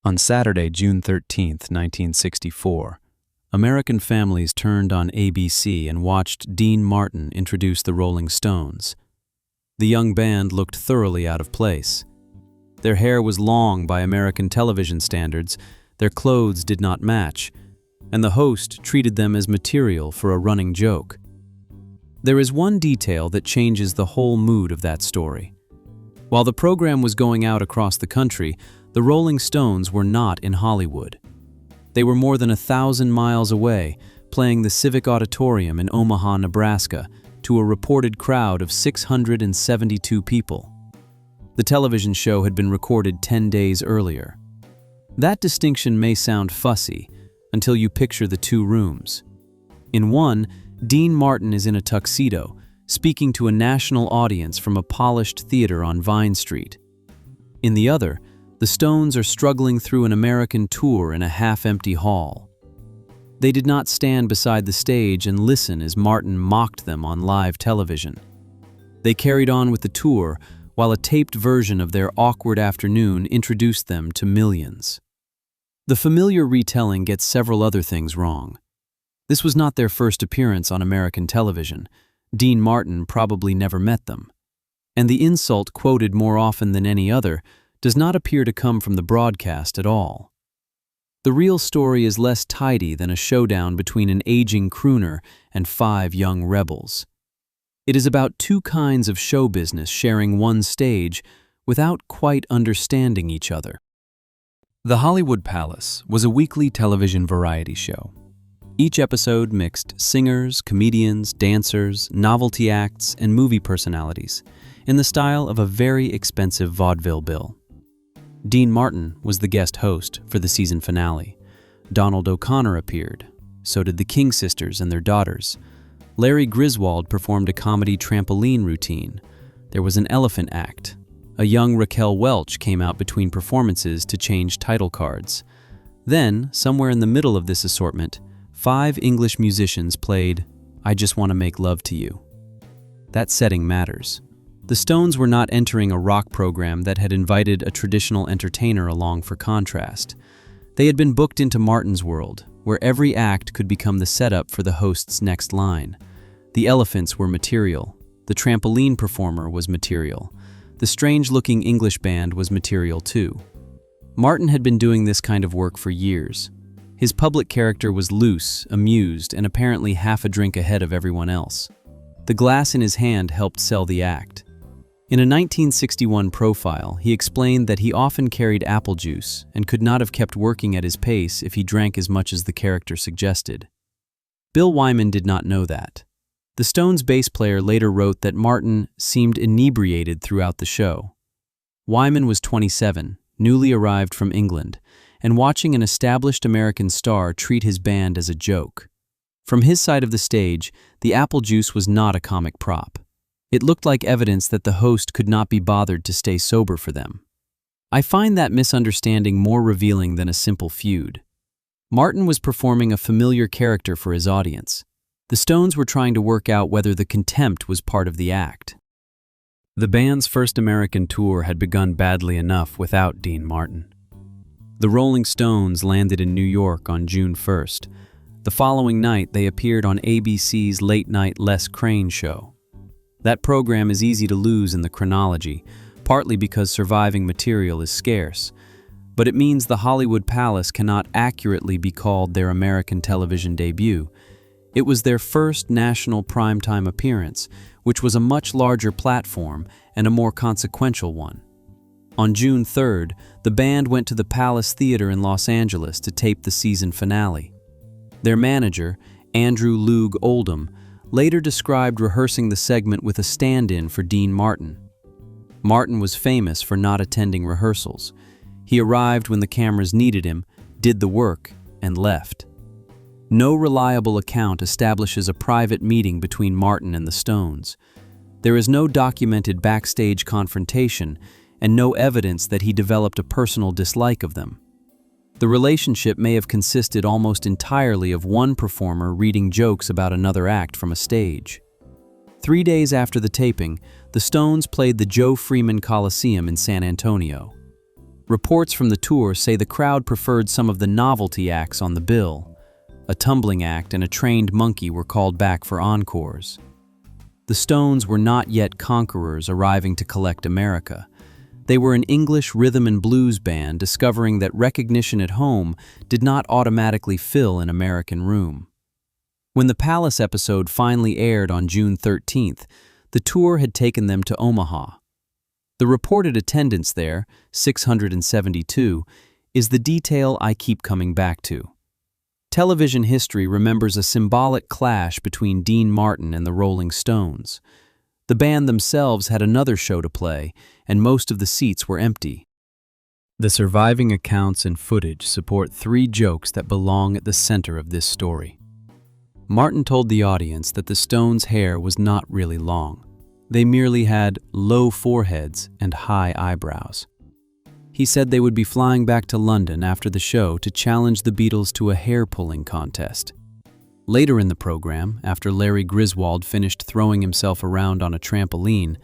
On Saturday, June 13, 1964, American families turned on ABC and watched Dean Martin introduce the Rolling Stones. The young band looked thoroughly out of place. Their hair was long by American television standards, their clothes did not match, and the host treated them as material for a running joke. There is one detail that changes the whole mood of that story. While the program was going out across the country, the Rolling Stones were not in Hollywood. They were more than 1,000 miles away, playing the Civic Auditorium in Omaha, Nebraska, to a reported crowd of 672 people. The television show had been recorded 10 days earlier. That distinction may sound fussy until you picture the two rooms. In one, Dean Martin is in a tuxedo, speaking to a national audience from a polished theater on Vine Street. In the other, the Stones are struggling through an American tour in a half-empty hall. They did not stand beside the stage and listen as Martin mocked them on live television. They carried on with the tour, while a taped version of their awkward afternoon introduced them to millions. The familiar retelling gets several other things wrong. This was not their first appearance on American television. Dean Martin probably never met them. And the insult quoted more often than any other does not appear to come from the broadcast at all. The real story is less tidy than a showdown between an aging crooner and 5 young rebels. It is about two kinds of show business sharing one stage without quite understanding each other. The Hollywood Palace was a weekly television variety show. Each episode mixed singers, comedians, dancers, novelty acts, and movie personalities in the style of a very expensive vaudeville bill. Dean Martin was the guest host for the season finale. Donald O'Connor appeared. So did the King sisters and their daughters. Larry Griswold performed a comedy trampoline routine. There was an elephant act. A young Raquel Welch came out between performances to change title cards. Then, somewhere in the middle of this assortment, 5 English musicians played I Just Want to Make Love to You. That setting matters. The Stones were not entering a rock program that had invited a traditional entertainer along for contrast. They had been booked into Martin's world, where every act could become the setup for the host's next line. The elephants were material. The trampoline performer was material. The strange-looking English band was material too. Martin had been doing this kind of work for years. His public character was loose, amused, and apparently half a drink ahead of everyone else. The glass in his hand helped sell the act. In a 1961 profile, he explained that he often carried apple juice and could not have kept working at his pace if he drank as much as the character suggested. Bill Wyman did not know that. The Stones bass player later wrote that Martin seemed inebriated throughout the show. Wyman was 27, newly arrived from England, and watching an established American star treat his band as a joke. From his side of the stage, the apple juice was not a comic prop. It looked like evidence that the host could not be bothered to stay sober for them. I find that misunderstanding more revealing than a simple feud. Martin was performing a familiar character for his audience. The Stones were trying to work out whether the contempt was part of the act. The band's first American tour had begun badly enough without Dean Martin. The Rolling Stones landed in New York on June 1st. The following night, they appeared on ABC's late-night Les Crane show. That program is easy to lose in the chronology, partly because surviving material is scarce, but it means the Hollywood Palace cannot accurately be called their American television debut. It was their first national primetime appearance, which was a much larger platform and a more consequential one. On June 3rd, the band went to the Palace Theater in Los Angeles to tape the season finale. Their manager, Andrew Loog Oldham, later described rehearsing the segment with a stand-in for Dean Martin. Martin was famous for not attending rehearsals. He arrived when the cameras needed him, did the work, and left. No reliable account establishes a private meeting between Martin and the Stones. There is no documented backstage confrontation and no evidence that he developed a personal dislike of them. The relationship may have consisted almost entirely of one performer reading jokes about another act from a stage. 3 days after the taping, the Stones played the Joe Freeman Coliseum in San Antonio. Reports from the tour say the crowd preferred some of the novelty acts on the bill. A tumbling act and a trained monkey were called back for encores. The Stones were not yet conquerors arriving to collect America. They were an English rhythm and blues band discovering that recognition at home did not automatically fill an American room. When the Palace episode finally aired on June 13th, the tour had taken them to Omaha. The reported attendance there, 672, is the detail I keep coming back to. Television history remembers a symbolic clash between Dean Martin and the Rolling Stones. The band themselves had another show to play, and most of the seats were empty. The surviving accounts and footage support 3 jokes that belong at the center of this story. Martin told the audience that the Stones' hair was not really long. They merely had low foreheads and high eyebrows. He said they would be flying back to London after the show to challenge the Beatles to a hair-pulling contest. Later in the program, after Larry Griswold finished throwing himself around on a trampoline,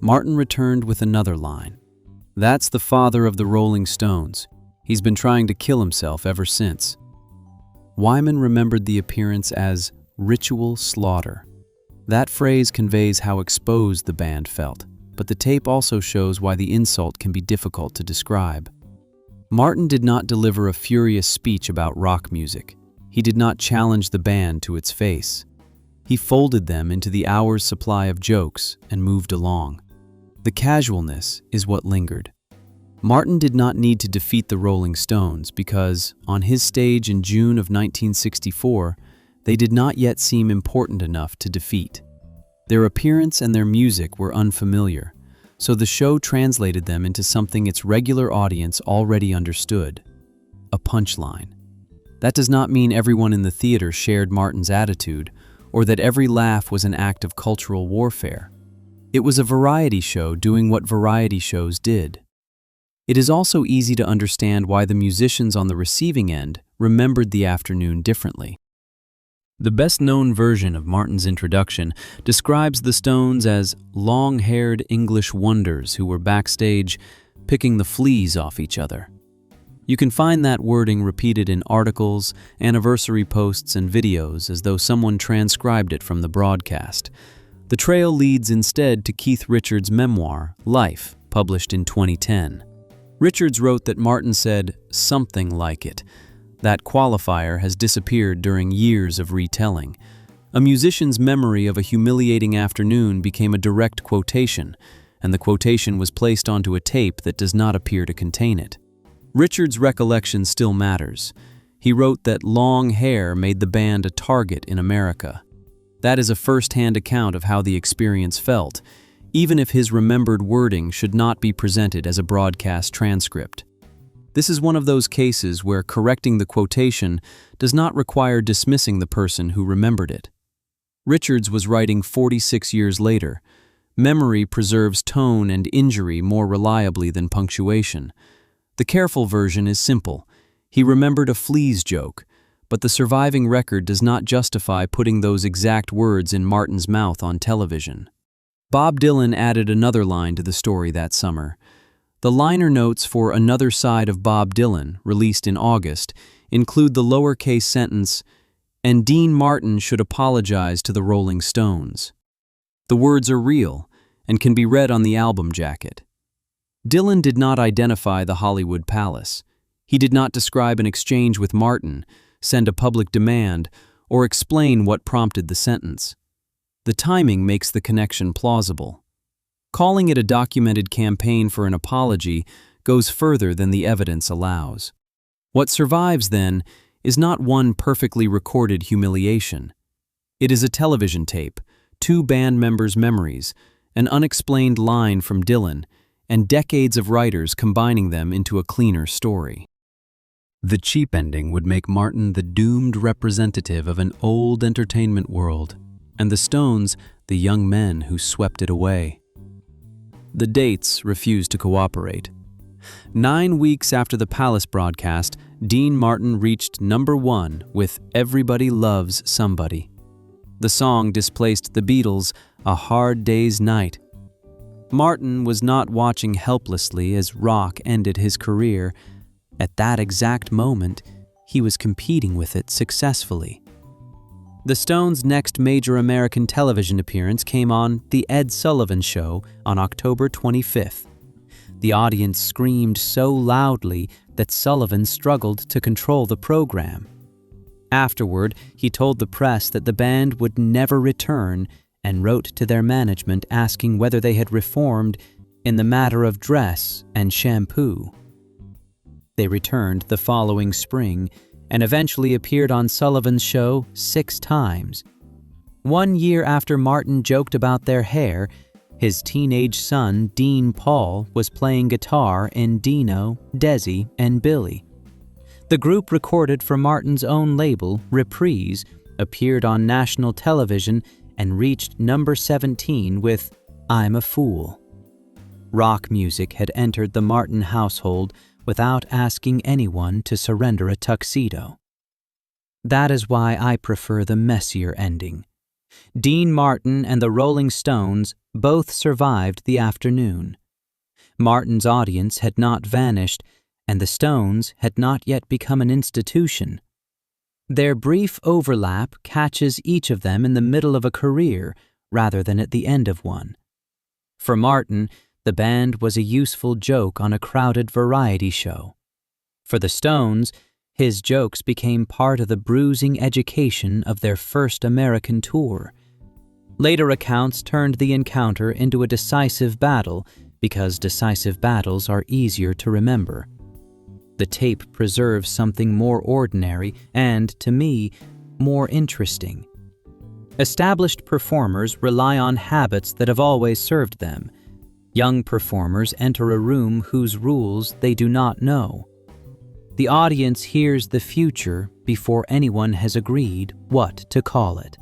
Martin returned with another line. "That's the father of the Rolling Stones. He's been trying to kill himself ever since." Wyman remembered the appearance as ritual slaughter. That phrase conveys how exposed the band felt, but the tape also shows why the insult can be difficult to describe. Martin did not deliver a furious speech about rock music. He did not challenge the band to its face. He folded them into the hour's supply of jokes and moved along. The casualness is what lingered. Martin did not need to defeat the Rolling Stones because, on his stage in June of 1964, they did not yet seem important enough to defeat. Their appearance and their music were unfamiliar, so the show translated them into something its regular audience already understood: a punchline. That does not mean everyone in the theater shared Martin's attitude, or that every laugh was an act of cultural warfare. It was a variety show doing what variety shows did. It is also easy to understand why the musicians on the receiving end remembered the afternoon differently. The best-known version of Martin's introduction describes the Stones as long-haired English wonders who were backstage picking the fleas off each other. You can find that wording repeated in articles, anniversary posts, and videos as though someone transcribed it from the broadcast. The trail leads instead to Keith Richards' memoir, Life, published in 2010. Richards wrote that Martin said, "something like it." That qualifier has disappeared during years of retelling. A musician's memory of a humiliating afternoon became a direct quotation, and the quotation was placed onto a tape that does not appear to contain it. Richards' recollection still matters. He wrote that long hair made the band a target in America. That is a first-hand account of how the experience felt, even if his remembered wording should not be presented as a broadcast transcript. This is one of those cases where correcting the quotation does not require dismissing the person who remembered it. Richards was writing 46 years later. Memory preserves tone and injury more reliably than punctuation. The careful version is simple. He remembered a fleas joke, but the surviving record does not justify putting those exact words in Martin's mouth on television. Bob Dylan added another line to the story that summer. The liner notes for Another Side of Bob Dylan, released in August, include the lowercase sentence, "and Dean Martin should apologize to the Rolling Stones." The words are real and can be read on the album jacket. Dylan did not identify the Hollywood Palace. He did not describe an exchange with Martin, send a public demand, or explain what prompted the sentence. The timing makes the connection plausible. Calling it a documented campaign for an apology goes further than the evidence allows. What survives, then, is not one perfectly recorded humiliation. It is a television tape, 2 band members' memories, an unexplained line from Dylan, and decades of writers combining them into a cleaner story. The cheap ending would make Martin the doomed representative of an old entertainment world, and the Stones the young men who swept it away. The dates refused to cooperate. 9 weeks after the Palace broadcast, Dean Martin reached #1 with Everybody Loves Somebody. The song displaced the Beatles' A Hard Day's Night. Martin was not watching helplessly as rock ended his career. At that exact moment, he was competing with it successfully. The Stones' next major American television appearance came on The Ed Sullivan Show on October 25th. The audience screamed so loudly that Sullivan struggled to control the program. Afterward, he told the press that the band would never return and wrote to their management asking whether they had reformed in the matter of dress and shampoo. They returned the following spring and eventually appeared on Sullivan's show 6 times. 1 year after Martin joked about their hair, his teenage son, Dean Paul, was playing guitar in Dino, Desi, and Billy. The group recorded for Martin's own label, Reprise, appeared on national television, and reached number 17 with I'm a Fool. Rock music had entered the Martin household without asking anyone to surrender a tuxedo. That is why I prefer the messier ending. Dean Martin and the Rolling Stones both survived the afternoon. Martin's audience had not vanished, and the Stones had not yet become an institution. Their brief overlap catches each of them in the middle of a career rather than at the end of one. For Martin, the band was a useful joke on a crowded variety show. For the Stones, his jokes became part of the bruising education of their first American tour. Later accounts turned the encounter into a decisive battle because decisive battles are easier to remember. The tape preserves something more ordinary and, to me, more interesting. Established performers rely on habits that have always served them. Young performers enter a room whose rules they do not know. The audience hears the future before anyone has agreed what to call it.